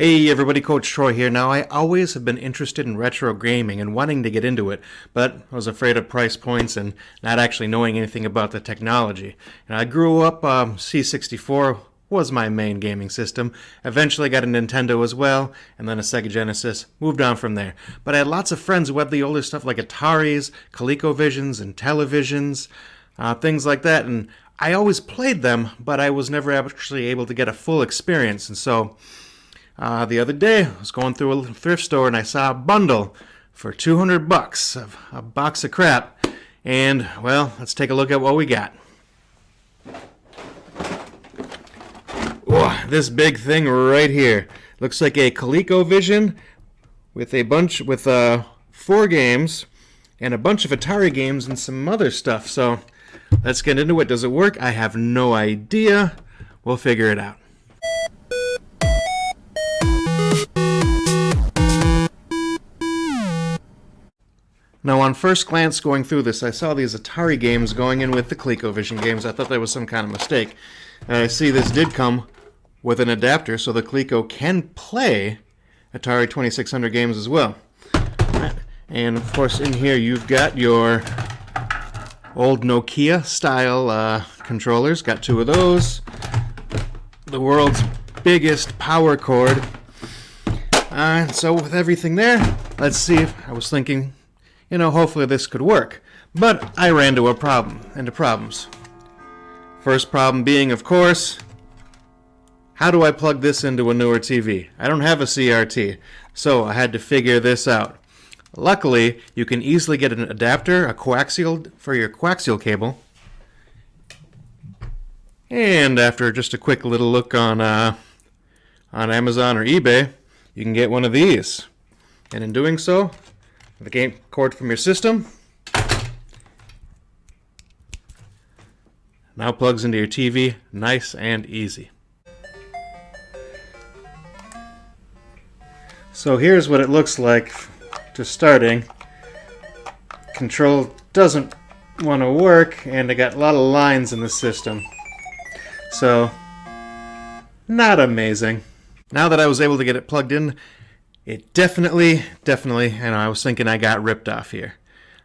Hey everybody, Coach Troy here. Now, I always have been interested in retro gaming and wanting to get into it, but I was afraid of price points and not actually knowing anything about the technology. And I grew up, C64 was my main gaming system. Eventually got a Nintendo as well, and then a Sega Genesis. Moved on from there. But I had lots of friends who had the older stuff like Ataris, ColecoVisions, and televisions, things like that. And I always played them, but I was never actually able to get a full experience. And so the other day, I was going through a thrift store and I saw a bundle for $200 of a box of crap. And, well, let's take a look at what we got. Whoa, this big thing right here. Looks like a ColecoVision with 4 games and a bunch of Atari games and some other stuff. So let's get into it. Does it work? I have no idea. We'll figure it out. Now, on first glance going through this, I saw these Atari games going in with the ColecoVision games. I thought that was some kind of mistake. And I see this did come with an adapter, so the Coleco can play Atari 2600 games as well. And, of course, in here you've got your old Nokia style controllers. Got 2 of those. The world's biggest power cord. So with everything there, let's see. I was thinking, hopefully this could work. But I ran into problems. First problem being, of course, how do I plug this into a newer TV? I don't have a CRT, so I had to figure this out. Luckily, you can easily get an adapter, a coaxial, for your coaxial cable. And after just a quick little look on Amazon or eBay, you can get one of these. And in doing so, the game cord from your system now plugs into your TV, nice and easy. So here's what it looks like just starting. Control doesn't want to work, and I got a lot of lines in the system. So, not amazing. Now that I was able to get it plugged in, it definitely, I was thinking I got ripped off here.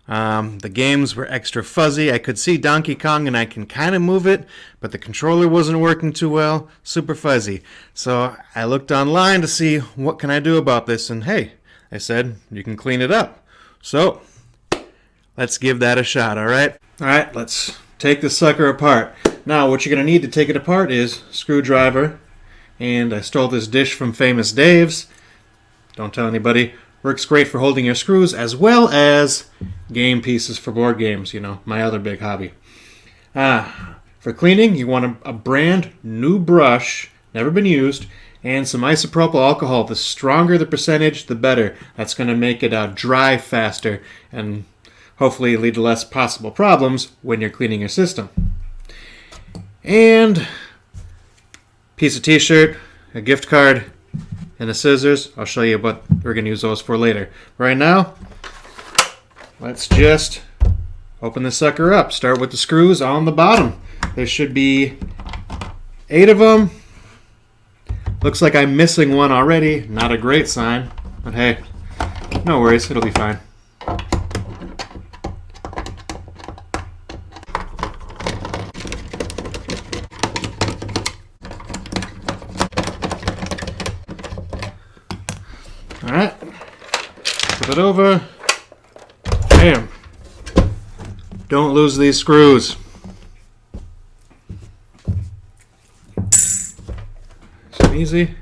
The games were extra fuzzy. I could see Donkey Kong and I can kind of move it, but the controller wasn't working too well, super fuzzy. So I looked online to see what can I do about this, and hey, I said you can clean it up. So let's give that a shot, alright? Alright, let's take this sucker apart. Now what you're going to need to take it apart is screwdriver, and I stole this dish from Famous Dave's. Don't tell anybody. Works great for holding your screws as well as game pieces for board games, my other big hobby. For cleaning, you want a brand new brush, never been used, and some isopropyl alcohol. The stronger the percentage, the better. That's going to make it dry faster and hopefully lead to less possible problems when you're cleaning your system. And piece of t-shirt, a gift card, and the scissors. I'll show you what we're going to use those for later. Right now, let's just open this sucker up. Start with the screws on the bottom. There should be 8 of them. Looks like I'm missing one already. Not a great sign, but hey, no worries, it'll be fine. Alright, flip it over. Bam. Don't lose these screws. So easy.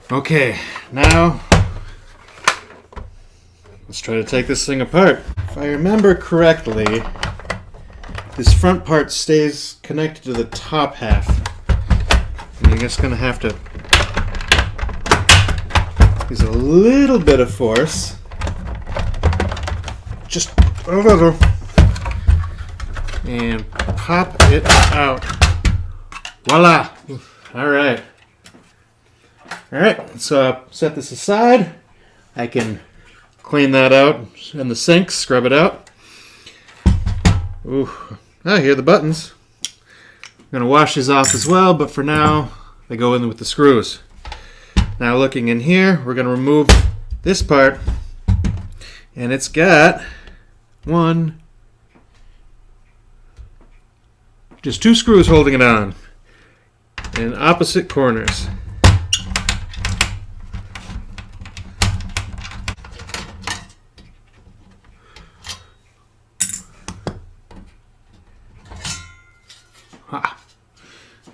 Okay, now let's try to take this thing apart. If I remember correctly, this front part stays connected to the top half. And you're just going to have to use a little bit of force. Just a little. And pop it out. Voila! Alright. Alright, let's set this aside. I can clean that out in the sink, scrub it out. Ooh. Here are the buttons. I'm going to wash these off as well, but for now, they go in with the screws. Now looking in here, we're going to remove this part, and it's got just 2 screws holding it on in opposite corners.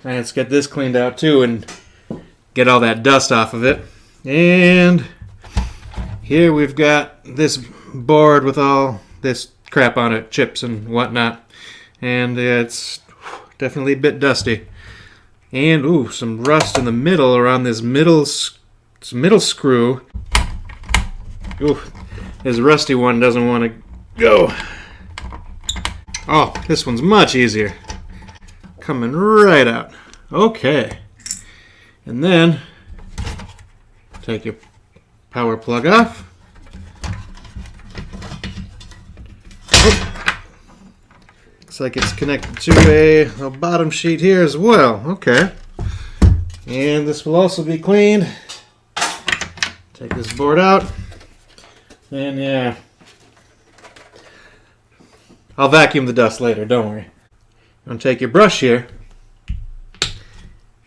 And let's get this cleaned out too and get all that dust off of it. And here we've got this board with all this crap on it, chips and whatnot. And it's definitely a bit dusty. And ooh, some rust in the middle around this middle screw. Ooh, this rusty one doesn't want to go. Oh, this one's much easier. Coming right out. Okay. And then take your power plug off. Oh. Looks like it's connected to a bottom sheet here as well. Okay. And this will also be cleaned. Take this board out. And yeah. I'll vacuum the dust later, don't worry. I'm going to take your brush here,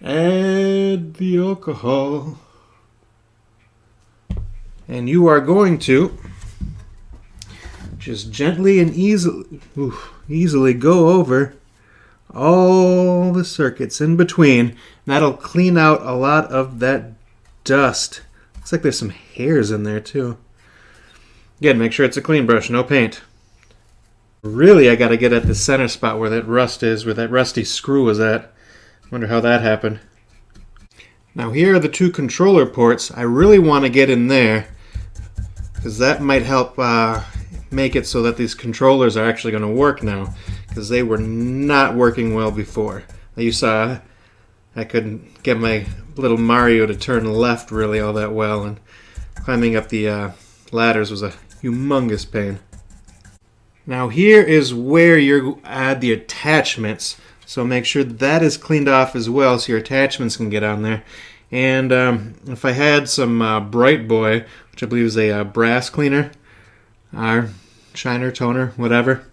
add the alcohol, and you are going to just gently and easily go over all the circuits in between. And that'll clean out a lot of that dust. Looks like there's some hairs in there too. Again, make sure it's a clean brush, no paint. Really, I got to get at the center spot where that rust is, where that rusty screw was at. Wonder how that happened. Now here are the 2 controller ports. I really want to get in there because that might help make it so that these controllers are actually going to work now, because they were not working well before. You saw I couldn't get my little Mario to turn left really all that well, and climbing up the ladders was a humongous pain. Now here is where you add the attachments, so make sure that is cleaned off as well so your attachments can get on there. And if I had some Bright Boy, which I believe is a brass cleaner, or shiner, toner, whatever,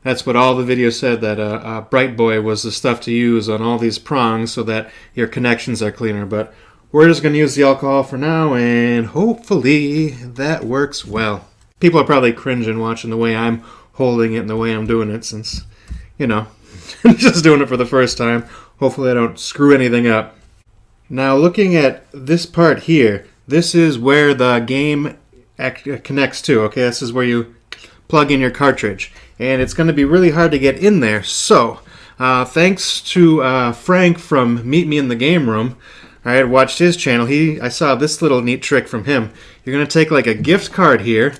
that's what all the videos said, that Bright Boy was the stuff to use on all these prongs so that your connections are cleaner. But we're just going to use the alcohol for now, and hopefully that works well. People are probably cringing watching the way I'm holding it and the way I'm doing it, since, you know, I'm just doing it for the first time. Hopefully I don't screw anything up. Now looking at this part here, this is where the game connects to. Okay, this is where you plug in your cartridge, and it's going to be really hard to get in there. So thanks to Frank from Meet Me in the Game Room. I watched his channel. I saw this little neat trick from him. You're going to take like a gift card here.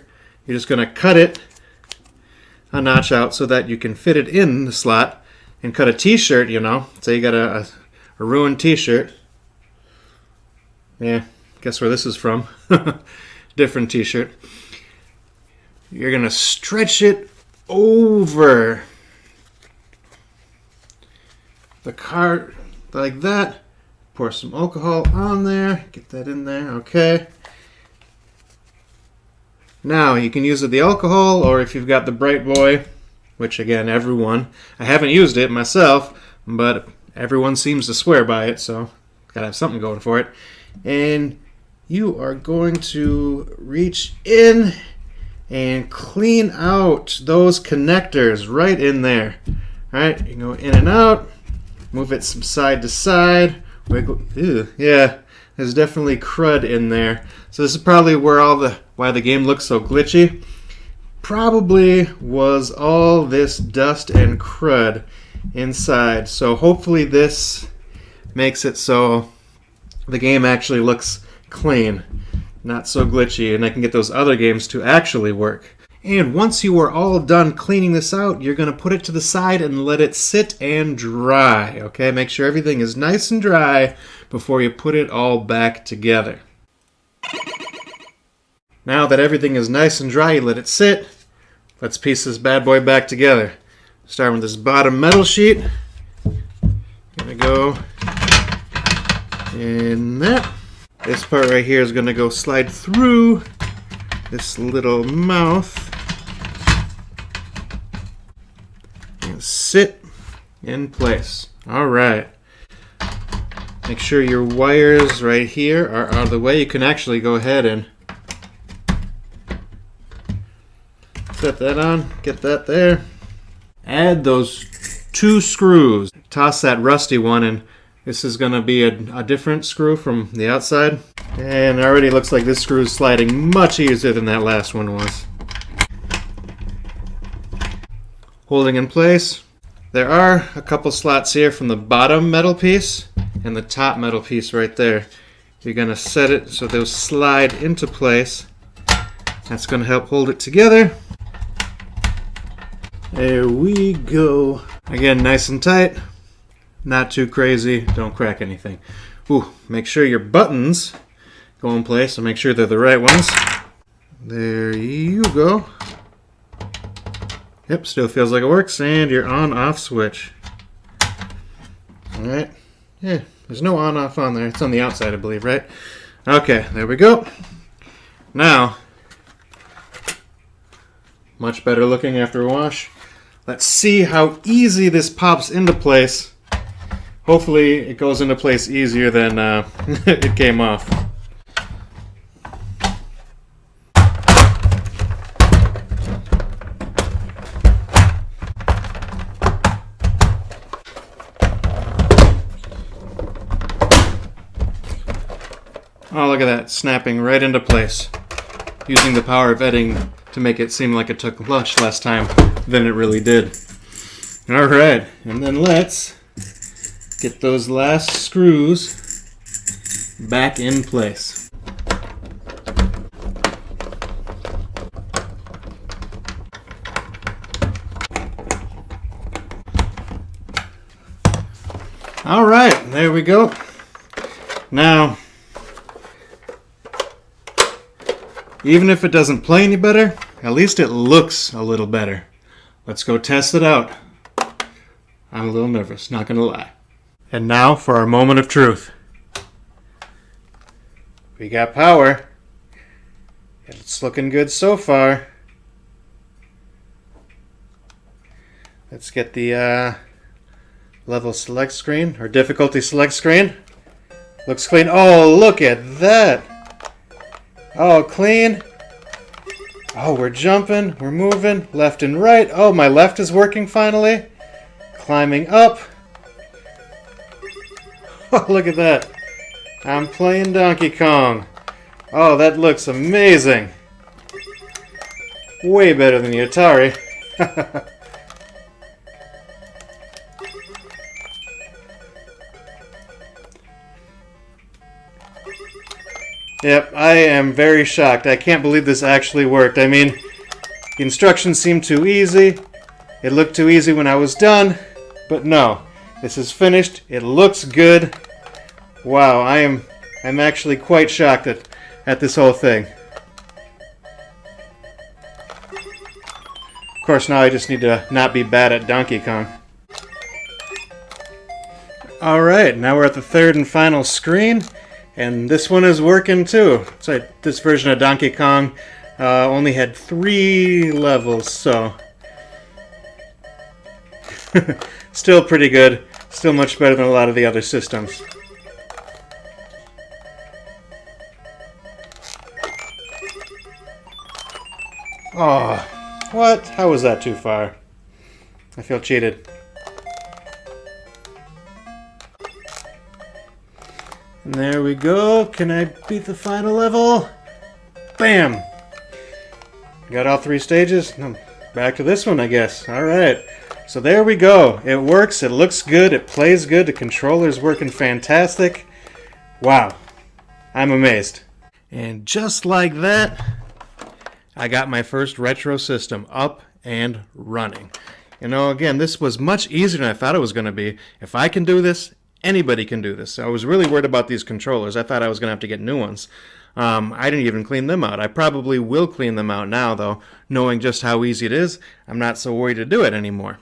You're just going to cut it a notch out so that you can fit it in the slot, and cut a t-shirt, you know. Say you got a ruined t-shirt. Yeah, guess where this is from. Different t-shirt. You're going to stretch it over the card like that. Pour some alcohol on there. Get that in there. Okay. Now, you can use the alcohol, or if you've got the Bright Boy, which again, everyone, I haven't used it myself, but everyone seems to swear by it, so gotta have something going for it. And you are going to reach in and clean out those connectors right in there. Alright, you go in and out, move it from side to side, wiggle. Ew, yeah, there's definitely crud in there. So this is probably where why the game looks so glitchy. Probably was all this dust and crud inside. So hopefully this makes it so the game actually looks clean, not so glitchy, and I can get those other games to actually work. And once you are all done cleaning this out, you're going to put it to the side and let it sit and dry. Okay, make sure everything is nice and dry before you put it all back together. Now that everything is nice and dry, you let it sit. Let's piece this bad boy back together. Starting with this bottom metal sheet. Gonna go in that. This part right here is going to go slide through this little mouth and sit in place. All right. Make sure your wires right here are out of the way. You can actually go ahead and set that on, get that there. Add those 2 screws. Toss that rusty one, and this is going to be a different screw from the outside. And it already looks like this screw is sliding much easier than that last one was. Holding in place. There are a couple slots here from the bottom metal piece and the top metal piece right there. You're going to set it so they'll slide into place. That's going to help hold it together. There we go. Again, nice and tight. Not too crazy. Don't crack anything. Ooh, make sure your buttons go in place and make sure they're the right ones. There you go. Yep, still feels like it works. And your on-off switch. Alright. Yeah, there's no on-off on there. It's on the outside, I believe, right? Okay, there we go. Now, much better looking after a wash. Let's see how easy this pops into place. Hopefully it goes into place easier than it came off. Oh, look at that, snapping right into place. Using the power of editing to make it seem like it took much less time than it really did. Alright, and then let's get those last screws back in place. Alright, there we go. Now, even if it doesn't play any better, at least it looks a little better. Let's go test it out. I'm a little nervous, not gonna lie. And now for our moment of truth. We got power. It's looking good so far. Let's get the level select screen, or difficulty select screen. Looks clean. Oh, look at that. Oh, clean. Oh, we're jumping. We're moving left and right. Oh, my left is working finally. Climbing up. Oh, look at that. I'm playing Donkey Kong. Oh, that looks amazing. Way better than the Atari. Yep, I am very shocked. I can't believe this actually worked. I mean, the instructions seemed too easy. It looked too easy when I was done. But no, this is finished. It looks good. Wow, I'm actually quite shocked at this whole thing. Of course, now I just need to not be bad at Donkey Kong. Alright, now we're at the third and final screen. And this one is working too. So this version of Donkey Kong only had 3 levels, so still pretty good. Still much better than a lot of the other systems. Oh, what? How was that too far? I feel cheated. And there we go. Can I beat the final level? Bam! Got all 3 stages. Back to this one, I guess. Alright. So there we go. It works. It looks good. It plays good. The controller's working fantastic. Wow. I'm amazed. And just like that, I got my first retro system up and running. You know, again, this was much easier than I thought it was going to be. If I can do this, anybody can do this. I was really worried about these controllers. I thought I was going to have to get new ones. I didn't even clean them out. I probably will clean them out now, though, knowing just how easy it is. I'm not so worried to do it anymore.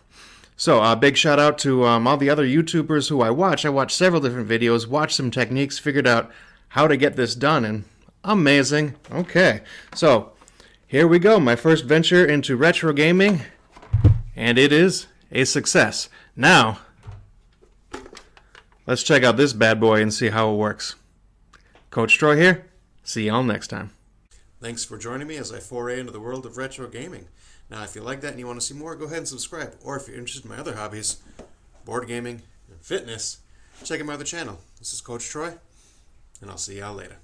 So a big shout out to all the other YouTubers who I watch. I watched several different videos, watched some techniques, figured out how to get this done, and amazing. Okay, so here we go, my first venture into retro gaming, and it is a success. Now, let's check out this bad boy and see how it works. Coach Troy here. See y'all next time. Thanks for joining me as I foray into the world of retro gaming. Now, if you like that and you want to see more, go ahead and subscribe. Or if you're interested in my other hobbies, board gaming and fitness, check out my other channel. This is Coach Troy, and I'll see y'all later.